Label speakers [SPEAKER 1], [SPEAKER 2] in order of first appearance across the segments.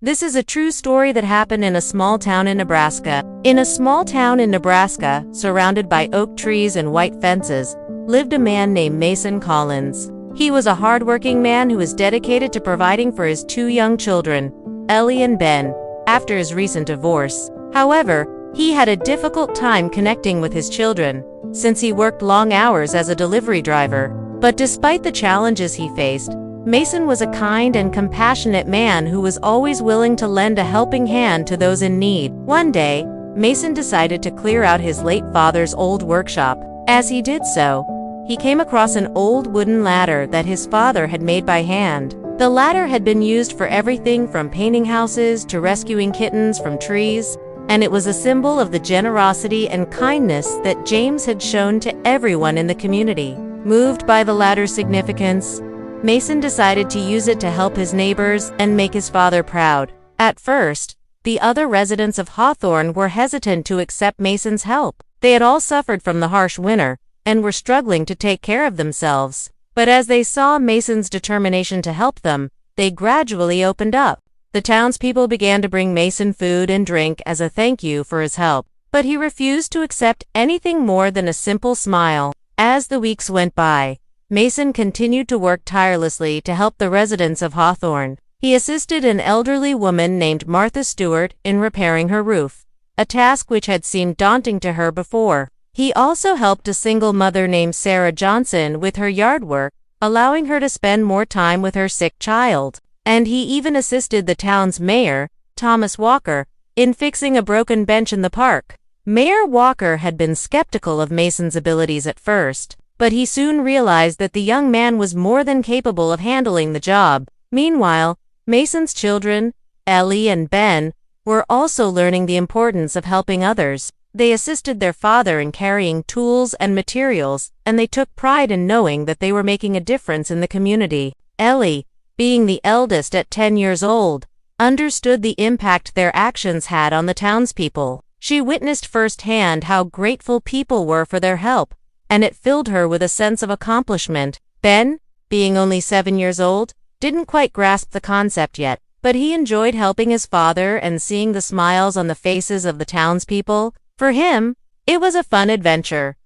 [SPEAKER 1] This is a true story that happened in a small town in Nebraska. In a small town in Nebraska, surrounded by oak trees and white fences, lived a man named Mason Collins. He was a hardworking man who was dedicated to providing for his two young children, Ellie and Ben, after his recent divorce. However, he had a difficult time connecting with his children, since he worked long hours as a delivery driver. But despite the challenges he faced, Mason was a kind and compassionate man who was always willing to lend a helping hand to those in need. One day, Mason decided to clear out his late father's old workshop. As he did so, he came across an old wooden ladder that his father had made by hand. The ladder had been used for everything from painting houses to rescuing kittens from trees, and it was a symbol of the generosity and kindness that James had shown to everyone in the community. Moved by the ladder's significance, Mason decided to use it to help his neighbors and make his father proud. At first, the other residents of Hawthorne were hesitant to accept Mason's help. They had all suffered from the harsh winter and were struggling to take care of themselves. But as they saw Mason's determination to help them, they gradually opened up. The townspeople began to bring Mason food and drink as a thank you for his help, but he refused to accept anything more than a simple smile. As the weeks went by, Mason continued to work tirelessly to help the residents of Hawthorne. He assisted an elderly woman named Martha Stewart in repairing her roof, a task which had seemed daunting to her before. He also helped a single mother named Sarah Johnson with her yard work, allowing her to spend more time with her sick child. And he even assisted the town's mayor, Thomas Walker, in fixing a broken bench in the park. Mayor Walker had been skeptical of Mason's abilities at first, but he soon realized that the young man was more than capable of handling the job. Meanwhile, Mason's children, Ellie and Ben, were also learning the importance of helping others. They assisted their father in carrying tools and materials, and they took pride in knowing that they were making a difference in the community. Ellie, being the eldest at 10 years old, understood the impact their actions had on the townspeople. She witnessed firsthand how grateful people were for their help, and it filled her with a sense of accomplishment. Ben, being only 7 years old, didn't quite grasp the concept yet, but he enjoyed helping his father and seeing the smiles on the faces of the townspeople. For him, it was a fun adventure,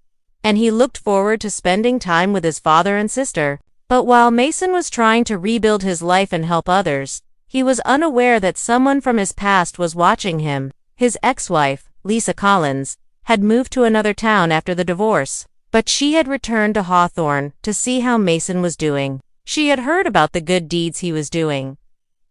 [SPEAKER 1] and he looked forward to spending time with his father and sister. But while Mason was trying to rebuild his life and help others, he was unaware that someone from his past was watching him. His ex-wife, Lisa Collins, had moved to another town after the divorce, but she had returned to Hawthorne to see how Mason was doing. She had heard about the good deeds he was doing,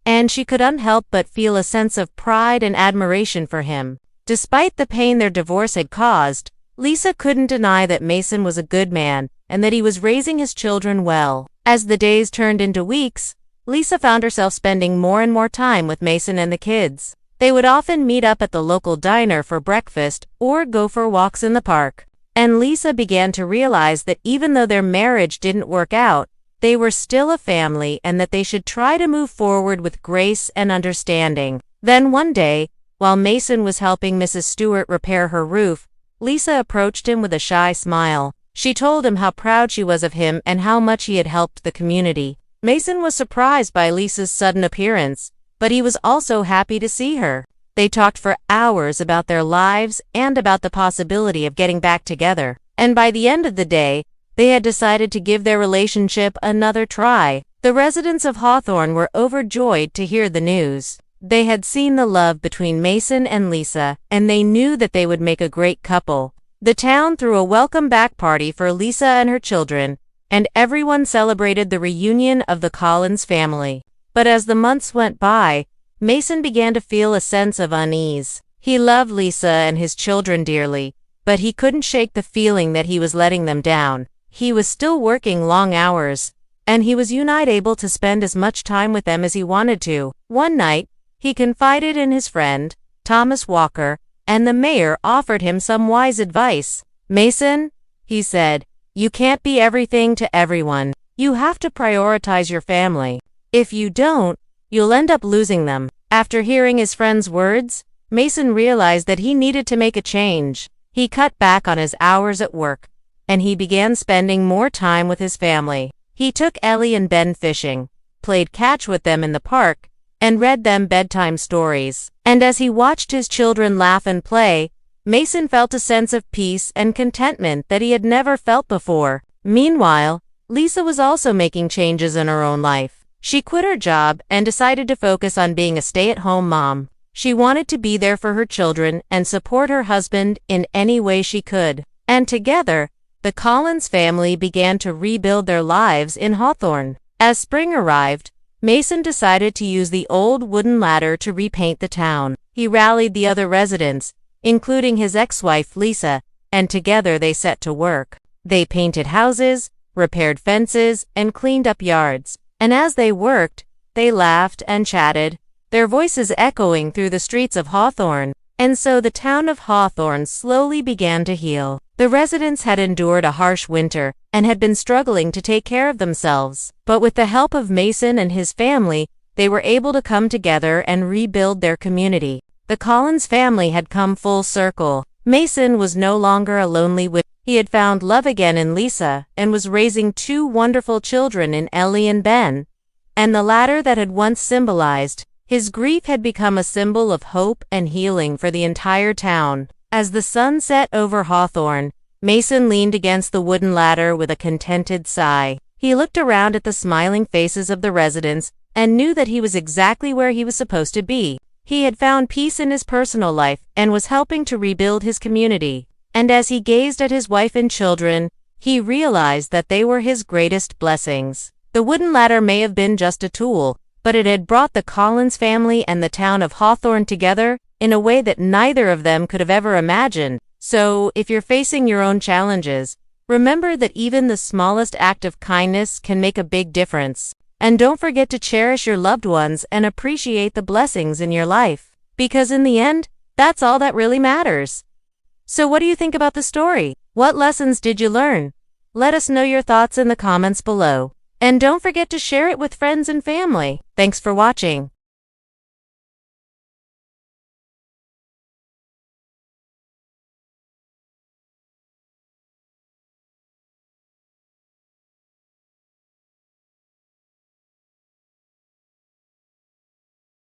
[SPEAKER 1] and she couldn't help but feel a sense of pride and admiration for him. Despite the pain their divorce had caused, Lisa couldn't deny that Mason was a good man and that he was raising his children well. As the days turned into weeks, Lisa found herself spending more and more time with Mason and the kids. They would often meet up at the local diner for breakfast or go for walks in the park. And Lisa began to realize that even though their marriage didn't work out, they were still a family and that they should try to move forward with grace and understanding. Then one day, while Mason was helping Mrs. Stewart repair her roof, Lisa approached him with a shy smile. She told him how proud she was of him and how much he had helped the community. Mason was surprised by Lisa's sudden appearance, but he was also happy to see her. They talked for hours about their lives and about the possibility of getting back together. And by the end of the day, they had decided to give their relationship another try. The residents of Hawthorne were overjoyed to hear the news. They had seen the love between Mason and Lisa, and they knew that they would make a great couple. The town threw a welcome back party for Lisa and her children, and everyone celebrated the reunion of the Collins family. But as the months went by, Mason began to feel a sense of unease. He loved Lisa and his children dearly, but he couldn't shake the feeling that he was letting them down. He was still working long hours, and he was not able to spend as much time with them as he wanted to. One night, he confided in his friend, Thomas Walker, and the mayor offered him some wise advice. "Mason," he said, "you can't be everything to everyone. You have to prioritize your family. If you don't, you'll end up losing them." After hearing his friend's words, Mason realized that he needed to make a change. He cut back on his hours at work, and he began spending more time with his family. He took Ellie and Ben fishing, played catch with them in the park, and read them bedtime stories. And as he watched his children laugh and play, Mason felt a sense of peace and contentment that he had never felt before. Meanwhile, Lisa was also making changes in her own life. She quit her job and decided to focus on being a stay-at-home mom. She wanted to be there for her children and support her husband in any way she could. And together, the Collins family began to rebuild their lives in Hawthorne. As spring arrived, Mason decided to use the old wooden ladder to repaint the town. He rallied the other residents, including his ex-wife Lisa, and together they set to work. They painted houses, repaired fences, and cleaned up yards. And as they worked, they laughed and chatted, their voices echoing through the streets of Hawthorne. And so the town of Hawthorne slowly began to heal. The residents had endured a harsh winter and had been struggling to take care of themselves. But with the help of Mason and his family, they were able to come together and rebuild their community. The Collins family had come full circle. Mason was no longer a lonely widow. He had found love again in Lisa and was raising two wonderful children in Ellie and Ben. And the ladder that had once symbolized his grief had become a symbol of hope and healing for the entire town. As the sun set over Hawthorne, Mason leaned against the wooden ladder with a contented sigh. He looked around at the smiling faces of the residents and knew that he was exactly where he was supposed to be. He had found peace in his personal life and was helping to rebuild his community. And as he gazed at his wife and children, he realized that they were his greatest blessings. The wooden ladder may have been just a tool, but it had brought the Collins family and the town of Hawthorne together in a way that neither of them could have ever imagined. So, if you're facing your own challenges, remember that even the smallest act of kindness can make a big difference. And don't forget to cherish your loved ones and appreciate the blessings in your life. Because in the end, that's all that really matters. So what do you think about the story? What lessons did you learn? Let us know your thoughts in the comments below. And don't forget to share it with friends and family. Thanks for watching.